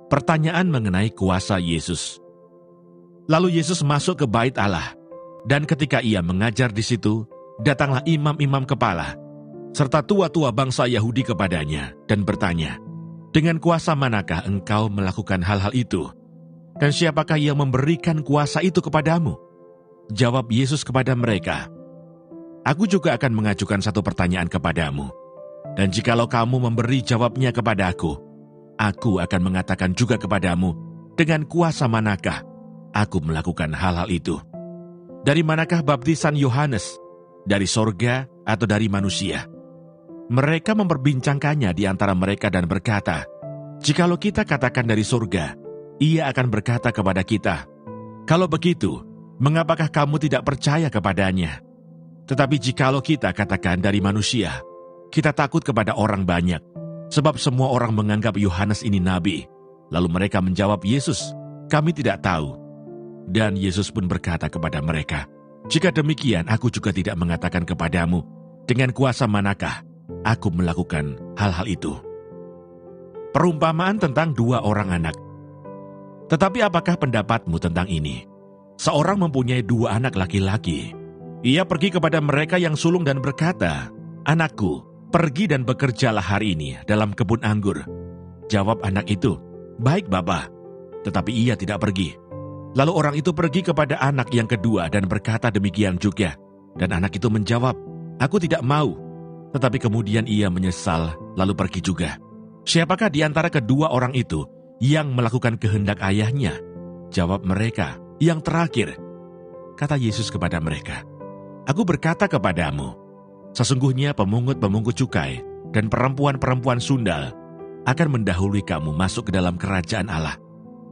Pertanyaan mengenai kuasa Yesus. Lalu Yesus masuk ke bait Allah, dan ketika ia mengajar di situ, datanglah imam-imam kepala, serta tua-tua bangsa Yahudi kepadanya, dan bertanya, "Dengan kuasa manakah engkau melakukan hal-hal itu? Dan siapakah yang memberikan kuasa itu kepadamu?" Jawab Yesus kepada mereka, "Aku juga akan mengajukan satu pertanyaan kepadamu, dan jikalau kamu memberi jawabnya kepada aku akan mengatakan juga kepadamu, dengan kuasa manakah aku melakukan hal-hal itu. Dari manakah baptisan Yohanes? Dari sorga atau dari manusia?" Mereka memperbincangkannya di antara mereka dan berkata, "Jikalau kita katakan dari sorga, ia akan berkata kepada kita, 'Kalau begitu, mengapakah kamu tidak percaya kepadanya?' Tetapi jikalau kita katakan dari manusia, kita takut kepada orang banyak, sebab semua orang menganggap Yohanes ini nabi." Lalu mereka menjawab Yesus, "Kami tidak tahu." Dan Yesus pun berkata kepada mereka, "Jika demikian, aku juga tidak mengatakan kepadamu, dengan kuasa manakah aku melakukan hal-hal itu." Perumpamaan tentang 2 orang anak. Tetapi apakah pendapatmu tentang ini? Seorang mempunyai 2 anak laki-laki. Ia pergi kepada mereka yang sulung dan berkata, "Anakku, pergi dan bekerjalah hari ini dalam kebun anggur." Jawab anak itu, "Baik, Bapa." Tetapi ia tidak pergi. Lalu orang itu pergi kepada anak yang kedua dan berkata demikian juga. Dan anak itu menjawab, "Aku tidak mau." Tetapi kemudian ia menyesal, lalu pergi juga. Siapakah di antara kedua orang itu yang melakukan kehendak ayahnya? Jawab mereka, "Yang terakhir." Kata Yesus kepada mereka, "Aku berkata kepadamu, sesungguhnya pemungut-pemungut cukai dan perempuan-perempuan sundal akan mendahului kamu masuk ke dalam kerajaan Allah.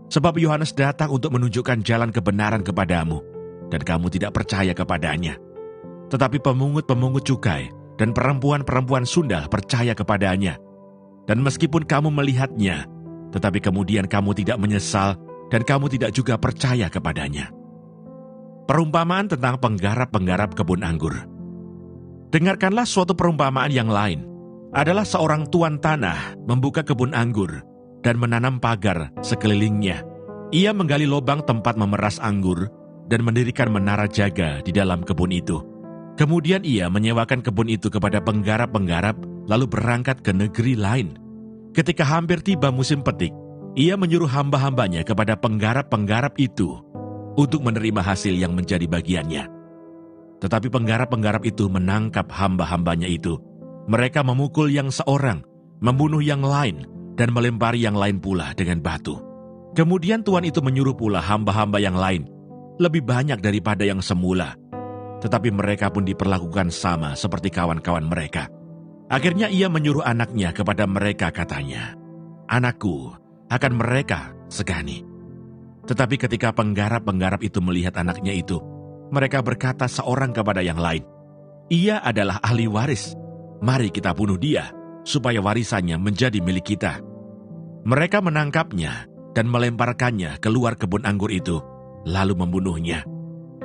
Sebab Yohanes datang untuk menunjukkan jalan kebenaran kepadamu, dan kamu tidak percaya kepadanya. Tetapi pemungut-pemungut cukai dan perempuan-perempuan sundal percaya kepadanya. Dan meskipun kamu melihatnya, tetapi kemudian kamu tidak menyesal, dan kamu tidak juga percaya kepadanya." Perumpamaan tentang penggarap-penggarap kebun anggur. Dengarkanlah suatu perumpamaan yang lain. Adalah seorang tuan tanah membuka kebun anggur dan menanam pagar sekelilingnya. Ia menggali lubang tempat memeras anggur dan mendirikan menara jaga di dalam kebun itu. Kemudian ia menyewakan kebun itu kepada penggarap-penggarap, lalu berangkat ke negeri lain. Ketika hampir tiba musim petik, ia menyuruh hamba-hambanya kepada penggarap-penggarap itu untuk menerima hasil yang menjadi bagiannya. Tetapi penggarap-penggarap itu menangkap hamba-hambanya itu. Mereka memukul yang seorang, membunuh yang lain, dan melempari yang lain pula dengan batu. Kemudian Tuhan itu menyuruh pula hamba-hamba yang lain, lebih banyak daripada yang semula. Tetapi mereka pun diperlakukan sama seperti kawan-kawan mereka. Akhirnya ia menyuruh anaknya kepada mereka, katanya, "Anakku, akan mereka segani." Tetapi ketika penggarap-penggarap itu melihat anaknya itu, mereka berkata seorang kepada yang lain, "Ia adalah ahli waris. Mari kita bunuh dia, supaya warisannya menjadi milik kita." Mereka menangkapnya dan melemparkannya keluar kebun anggur itu, lalu membunuhnya.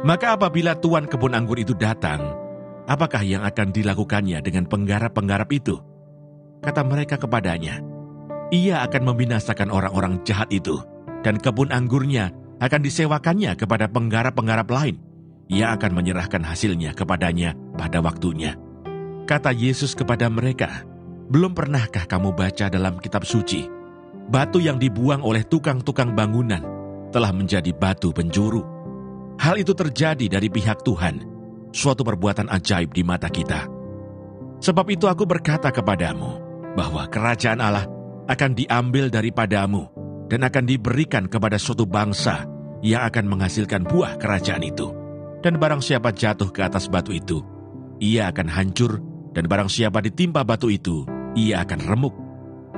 Maka apabila tuan kebun anggur itu datang, apakah yang akan dilakukannya dengan penggarap-penggarap itu? Kata mereka kepadanya, "Ia akan membinasakan orang-orang jahat itu, dan kebun anggurnya akan disewakannya kepada penggarap-penggarap lain. Ia akan menyerahkan hasilnya kepadanya pada waktunya." Kata Yesus kepada mereka, "Belum pernahkah kamu baca dalam kitab suci, batu yang dibuang oleh tukang-tukang bangunan telah menjadi batu penjuru? Hal itu terjadi dari pihak Tuhan, suatu perbuatan ajaib di mata kita. Sebab itu aku berkata kepadamu, bahwa kerajaan Allah akan diambil daripadamu dan akan diberikan kepada suatu bangsa yang akan menghasilkan buah kerajaan itu. Dan barang siapa jatuh ke atas batu itu, ia akan hancur, dan barang siapa ditimpa batu itu, ia akan remuk."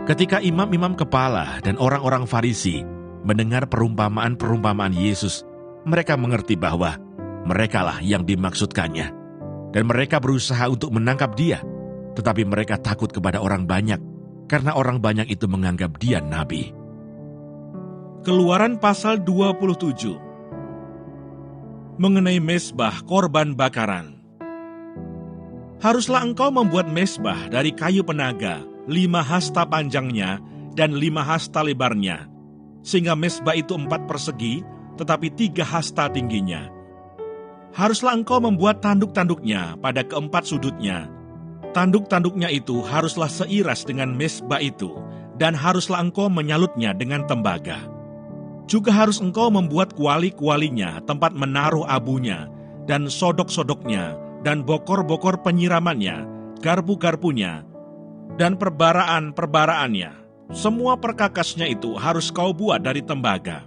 Ketika imam-imam kepala dan orang-orang Farisi mendengar perumpamaan-perumpamaan Yesus, mereka mengerti bahwa merekalah yang dimaksudkannya. Dan mereka berusaha untuk menangkap dia, tetapi mereka takut kepada orang banyak, karena orang banyak itu menganggap dia nabi. Keluaran pasal 27. Mengenai mezbah korban bakaran. Haruslah engkau membuat mezbah dari kayu penaga, 5 hasta panjangnya dan 5 hasta lebarnya, sehingga mezbah itu 4 persegi, tetapi 3 hasta tingginya. Haruslah engkau membuat tanduk-tanduknya pada keempat sudutnya. Tanduk-tanduknya itu haruslah seiras dengan mezbah itu, dan haruslah engkau menyalutnya dengan tembaga. Juga harus engkau membuat kuali-kualinya, tempat menaruh abunya, dan sodok-sodoknya, dan bokor-bokor penyiramannya, garpu-garpunya, dan perbaraan-perbaraannya. Semua perkakasnya itu harus kau buat dari tembaga.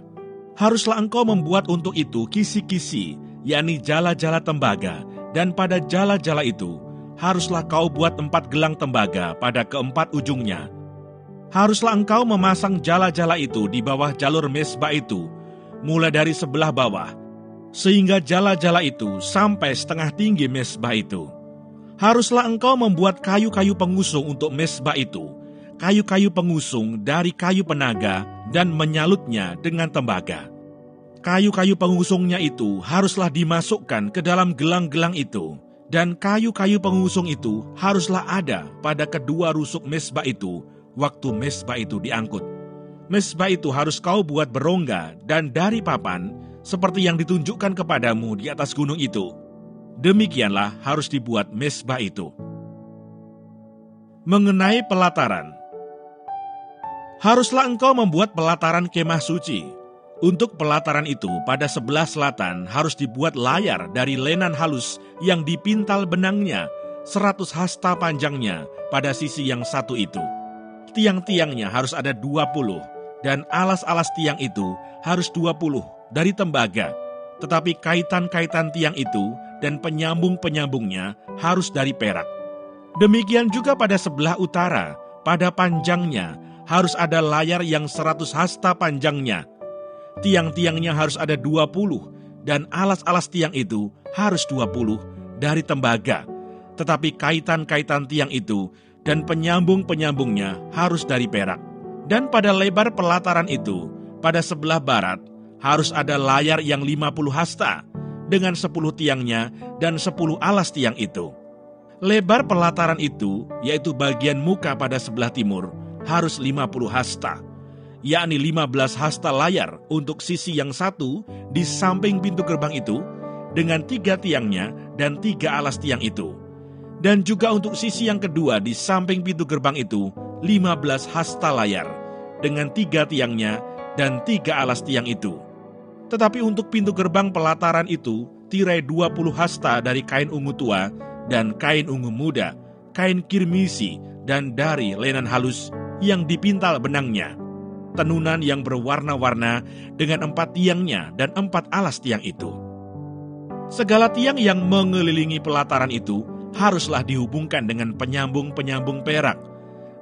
Haruslah engkau membuat untuk itu kisi-kisi, yakni jala-jala tembaga, dan pada jala-jala itu haruslah kau buat 4 gelang tembaga pada keempat ujungnya. Haruslah engkau memasang jala-jala itu di bawah jalur mezbah itu, mulai dari sebelah bawah, sehingga jala-jala itu sampai setengah tinggi mezbah itu. Haruslah engkau membuat kayu-kayu pengusung untuk mezbah itu, kayu-kayu pengusung dari kayu penaga, dan menyalutnya dengan tembaga. Kayu-kayu pengusungnya itu haruslah dimasukkan ke dalam gelang-gelang itu, dan kayu-kayu pengusung itu haruslah ada pada kedua rusuk mezbah itu, waktu mezbah itu diangkut. Mezbah itu harus kau buat berongga dan dari papan, seperti yang ditunjukkan kepadamu di atas gunung itu. Demikianlah harus dibuat mezbah itu. Mengenai pelataran, haruslah engkau membuat pelataran kemah suci. Untuk pelataran itu, pada sebelah selatan harus dibuat layar dari lenan halus yang dipintal benangnya, 100 hasta panjangnya pada sisi yang satu itu. Tiang-tiangnya harus ada 20, dan alas-alas tiang itu harus 20 dari tembaga. Tetapi kaitan-kaitan tiang itu dan penyambung-penyambungnya harus dari perak. Demikian juga pada sebelah utara, pada panjangnya harus ada layar yang 100 hasta panjangnya. Tiang-tiangnya harus ada 20, dan alas-alas tiang itu harus 20 dari tembaga. Tetapi kaitan-kaitan tiang itu dan penyambung-penyambungnya harus dari perak. Dan pada lebar pelataran itu, pada sebelah barat, harus ada layar yang 50 hasta, dengan 10 tiangnya dan 10 alas tiang itu. Lebar pelataran itu, yaitu bagian muka pada sebelah timur, harus 50 hasta, yakni 15 hasta layar untuk sisi yang satu di samping pintu gerbang itu, dengan 3 tiangnya dan 3 alas tiang itu. Dan juga untuk sisi yang kedua di samping pintu gerbang itu, 15 hasta layar, dengan 3 tiangnya dan 3 alas tiang itu. Tetapi untuk pintu gerbang pelataran itu, tirai 20 hasta dari kain ungu tua dan kain ungu muda, kain kirmisi, dan dari lenan halus yang dipintal benangnya. Tenunan yang berwarna-warna dengan 4 tiangnya dan 4 alas tiang itu. Segala tiang yang mengelilingi pelataran itu haruslah dihubungkan dengan penyambung-penyambung perak,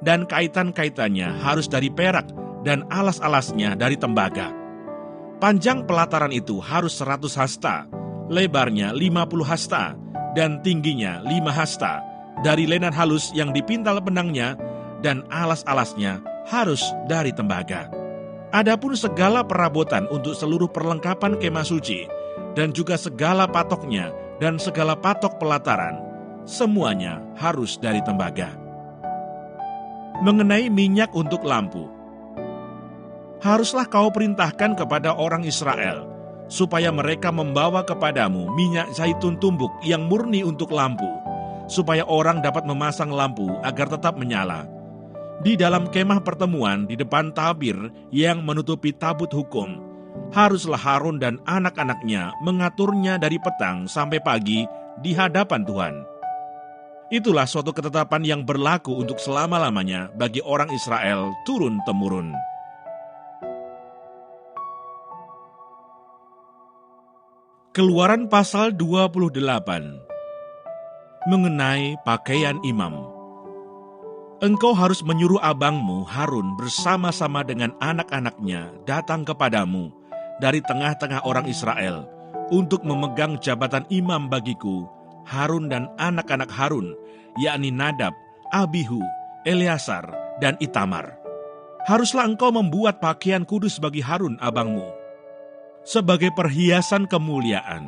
dan kaitan-kaitannya harus dari perak dan alas-alasnya dari tembaga. Panjang pelataran itu harus 100 hasta, lebarnya 50 hasta, dan tingginya 5 hasta, dari lenan halus yang dipintal benangnya, dan alas-alasnya harus dari tembaga. Adapun segala perabotan untuk seluruh perlengkapan kemah suci, dan juga segala patoknya, dan segala patok pelataran, semuanya harus dari tembaga. Mengenai minyak untuk lampu, haruslah kau perintahkan kepada orang Israel, supaya mereka membawa kepadamu minyak zaitun tumbuk yang murni untuk lampu, supaya orang dapat memasang lampu agar tetap menyala. Di dalam kemah pertemuan di depan tabir yang menutupi tabut hukum, haruslah Harun dan anak-anaknya mengaturnya dari petang sampai pagi di hadapan Tuhan. Itulah suatu ketetapan yang berlaku untuk selama-lamanya bagi orang Israel turun-temurun. Keluaran pasal 28 mengenai pakaian imam. Engkau harus menyuruh abangmu Harun bersama-sama dengan anak-anaknya datang kepadamu dari tengah-tengah orang Israel untuk memegang jabatan imam bagiku, Harun dan anak-anak Harun, yakni Nadab, Abihu, Eleazar, dan Itamar. Haruslah engkau membuat pakaian kudus bagi Harun abangmu, sebagai perhiasan kemuliaan.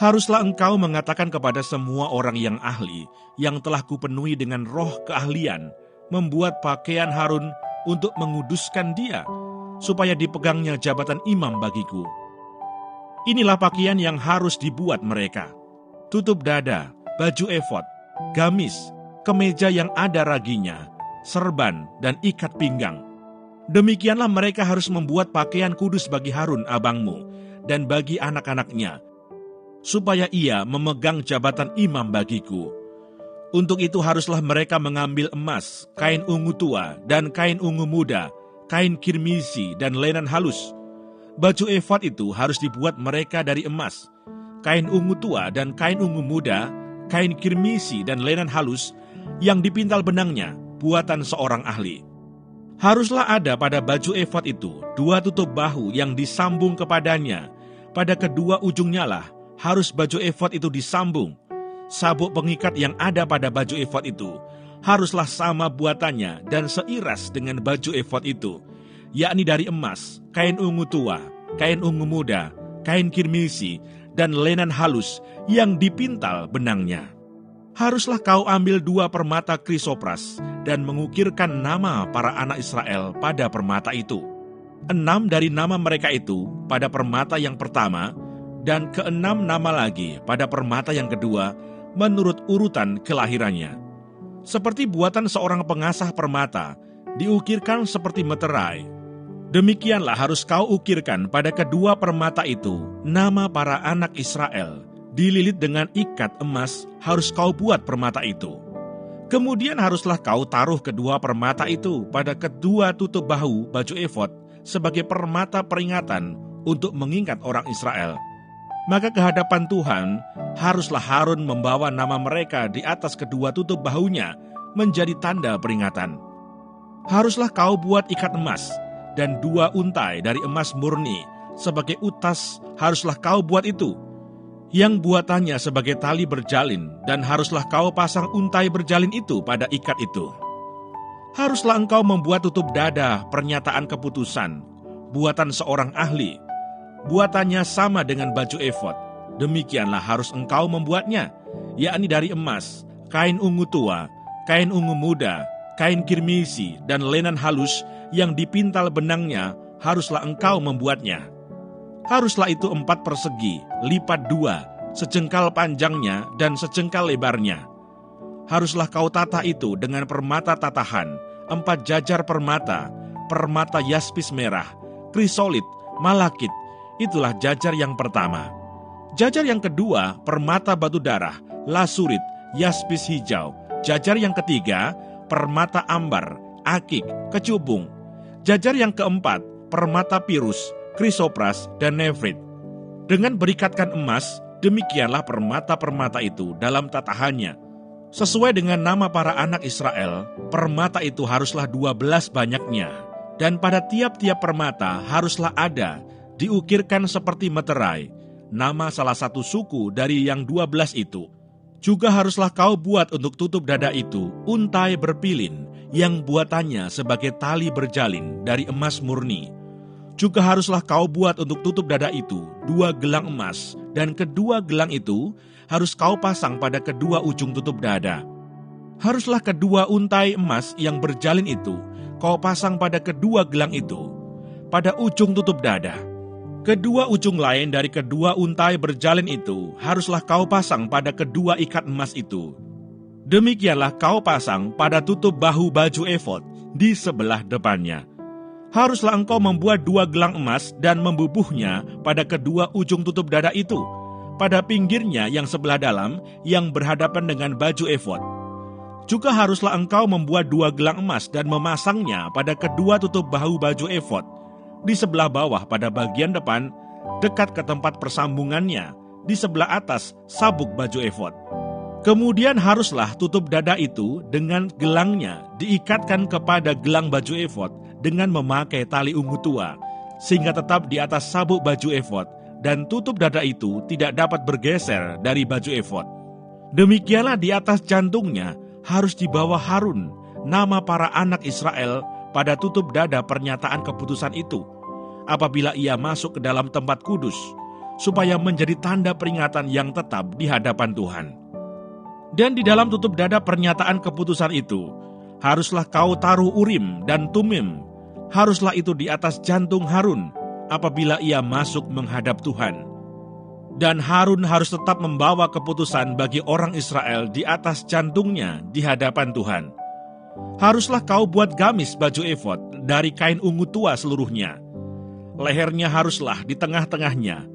Haruslah engkau mengatakan kepada semua orang yang ahli, yang telah kupenuhi dengan roh keahlian, membuat pakaian Harun untuk menguduskan dia, supaya dipegangnya jabatan imam bagiku. Inilah pakaian yang harus dibuat mereka: tutup dada, baju efod, gamis, kemeja yang ada raginya, serban, dan ikat pinggang. Demikianlah mereka harus membuat pakaian kudus bagi Harun abangmu dan bagi anak-anaknya, supaya ia memegang jabatan imam bagiku. Untuk itu haruslah mereka mengambil emas, kain ungu tua, dan kain ungu muda, kain kirmisi, dan lenan halus. Baju efod itu harus dibuat mereka dari emas, kain ungu tua dan kain ungu muda, kain kirmisi, dan lenan halus, yang dipintal benangnya, buatan seorang ahli. Haruslah ada pada baju efod itu 2 tutup bahu yang disambung kepadanya. Pada kedua ujungnya lah harus baju efod itu disambung. Sabuk pengikat yang ada pada baju efod itu haruslah sama buatannya dan seiras dengan baju efod itu, yakni dari emas, kain ungu tua, kain ungu muda, kain kirmisi, dan lenan halus yang dipintal benangnya. Haruslah kau ambil 2 permata krisopras dan mengukirkan nama para anak Israel pada permata itu. 6 dari nama mereka itu pada permata yang pertama, dan ke-6 nama lagi pada permata yang kedua, menurut urutan kelahirannya. Seperti buatan seorang pengasah permata, diukirkan seperti meterai. Demikianlah harus kau ukirkan pada kedua permata itu nama para anak Israel. Dililit dengan ikat emas harus kau buat permata itu. Kemudian haruslah kau taruh kedua permata itu pada kedua tutup bahu baju efod sebagai permata peringatan untuk mengingat orang Israel. Maka kehadapan Tuhan, haruslah Harun membawa nama mereka di atas kedua tutup bahunya menjadi tanda peringatan. Haruslah kau buat ikat emas, dan 2 untai dari emas murni sebagai utas haruslah kau buat itu, yang buatannya sebagai tali berjalin, dan haruslah kau pasang untai berjalin itu pada ikat itu. Haruslah engkau membuat tutup dada pernyataan keputusan, buatan seorang ahli, buatannya sama dengan baju efod. Demikianlah harus engkau membuatnya, yakni dari emas, kain ungu tua, kain ungu muda, kain kirmisi, dan lenan halus yang dipintal benangnya haruslah engkau membuatnya. Haruslah itu 4 persegi, lipat 2, sejengkal panjangnya dan sejengkal lebarnya. Haruslah kau tata itu dengan permata tatahan, 4 jajar permata, permata yaspis merah, krisolit, malakit. Itulah jajar yang pertama. Jajar yang kedua, permata batu darah, lasurit, yaspis hijau. Jajar yang ketiga, permata ambar, akik, kecubung. Jajar yang keempat, permata pirus, krisopras, dan nefrit. Dengan berikatkan emas, demikianlah permata-permata itu dalam tatahannya. Sesuai dengan nama para anak Israel, permata itu haruslah 12 banyaknya. Dan pada tiap-tiap permata haruslah ada, diukirkan seperti meterai, nama salah satu suku dari yang 12 itu. Juga haruslah kau buat untuk tutup dada itu untai berpilin, yang buatannya sebagai tali berjalin dari emas murni. Juga haruslah kau buat untuk tutup dada itu 2 gelang emas, dan kedua gelang itu harus kau pasang pada kedua ujung tutup dada. Haruslah kedua untai emas yang berjalin itu kau pasang pada kedua gelang itu, pada ujung tutup dada. Kedua ujung lain dari kedua untai berjalin itu haruslah kau pasang pada kedua ikat emas itu. Demikianlah kau pasang pada tutup bahu baju efod di sebelah depannya. Haruslah engkau membuat 2 gelang emas dan membubuhnya pada kedua ujung tutup dada itu, pada pinggirnya yang sebelah dalam yang berhadapan dengan baju efod. Juga haruslah engkau membuat 2 gelang emas dan memasangnya pada kedua tutup bahu baju efod, di sebelah bawah pada bagian depan, dekat ke tempat persambungannya, di sebelah atas sabuk baju efod. Kemudian haruslah tutup dada itu dengan gelangnya diikatkan kepada gelang baju efod dengan memakai tali ungu tua, sehingga tetap di atas sabuk baju efod, dan tutup dada itu tidak dapat bergeser dari baju efod. Demikianlah di atas jantungnya harus dibawa Harun nama para anak Israel pada tutup dada pernyataan keputusan itu, apabila ia masuk ke dalam tempat kudus, supaya menjadi tanda peringatan yang tetap di hadapan Tuhan. Dan di dalam tutup dada pernyataan keputusan itu, haruslah kau taruh Urim dan Tumim. haruslah itu di atas jantung Harun apabila ia masuk menghadap Tuhan. Dan Harun harus tetap membawa keputusan bagi orang Israel di atas jantungnya di hadapan Tuhan. Haruslah kau buat gamis baju efod dari kain ungu tua seluruhnya. Lehernya haruslah di tengah-tengahnya.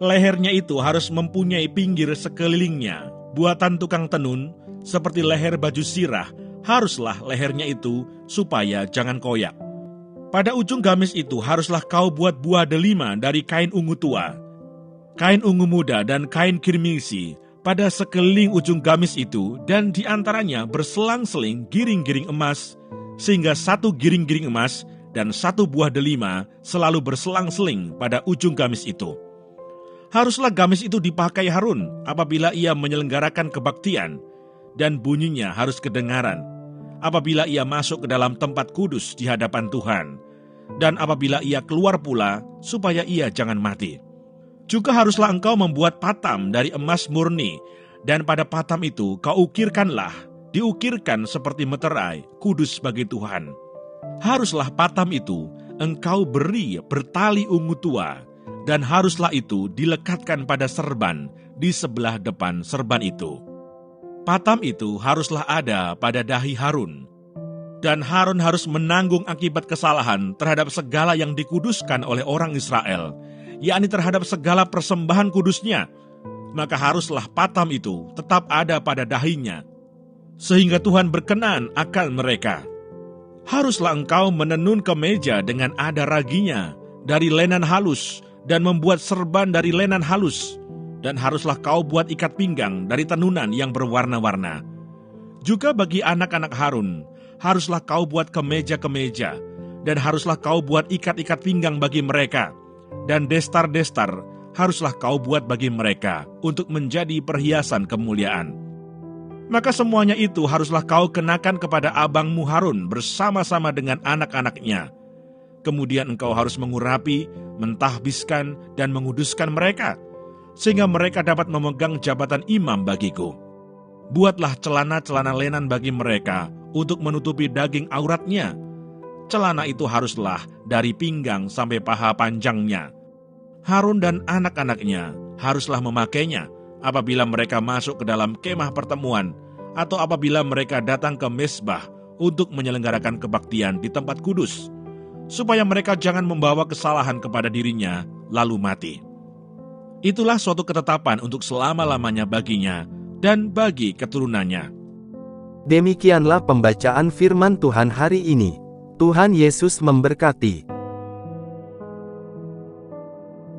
Lehernya itu harus mempunyai pinggir sekelilingnya, buatan tukang tenun, seperti leher baju sirah, haruslah lehernya itu supaya jangan koyak. Pada ujung gamis itu haruslah kau buat buah delima dari kain ungu tua, kain ungu muda dan kain kirmisi pada sekeliling ujung gamis itu, dan di antaranya berselang-seling giring-giring emas, sehingga satu giring-giring emas dan satu buah delima selalu berselang-seling pada ujung gamis itu. Haruslah gamis itu dipakai Harun apabila ia menyelenggarakan kebaktian, dan bunyinya harus kedengaran apabila ia masuk ke dalam tempat kudus di hadapan Tuhan, dan apabila ia keluar pula supaya ia jangan mati. Juga haruslah engkau membuat patam dari emas murni, dan pada patam itu kau diukirkan seperti meterai, kudus bagi Tuhan. Haruslah patam itu engkau beri bertali ungu tua, dan haruslah itu dilekatkan pada serban di sebelah depan serban itu. Patam itu haruslah ada pada dahi Harun, dan Harun harus menanggung akibat kesalahan terhadap segala yang dikuduskan oleh orang Israel, yakni terhadap segala persembahan kudusnya. Maka haruslah patam itu tetap ada pada dahinya, sehingga Tuhan berkenan akan mereka. Haruslah engkau menenun kemeja dengan ada raginya dari lenan halus, dan membuat serban dari lenan halus, dan haruslah kau buat ikat pinggang dari tenunan yang berwarna-warna. Juga bagi anak-anak Harun, haruslah kau buat kemeja-kemeja, dan haruslah kau buat ikat-ikat pinggang bagi mereka, dan destar-destar haruslah kau buat bagi mereka untuk menjadi perhiasan kemuliaan. Maka semuanya itu haruslah kau kenakan kepada abangmu Harun bersama-sama dengan anak-anaknya. Kemudian engkau harus mengurapi, mentahbiskan, dan menguduskan mereka, sehingga mereka dapat memegang jabatan imam bagiku. Buatlah celana-celana lenan bagi mereka untuk menutupi daging auratnya. Celana itu haruslah dari pinggang sampai paha panjangnya. Harun dan anak-anaknya haruslah memakainya apabila mereka masuk ke dalam kemah pertemuan, atau apabila mereka datang ke mezbah untuk menyelenggarakan kebaktian di tempat kudus, supaya mereka jangan membawa kesalahan kepada dirinya lalu mati. Itulah suatu ketetapan untuk selama-lamanya baginya dan bagi keturunannya. Demikianlah pembacaan firman Tuhan hari ini. Tuhan Yesus memberkati.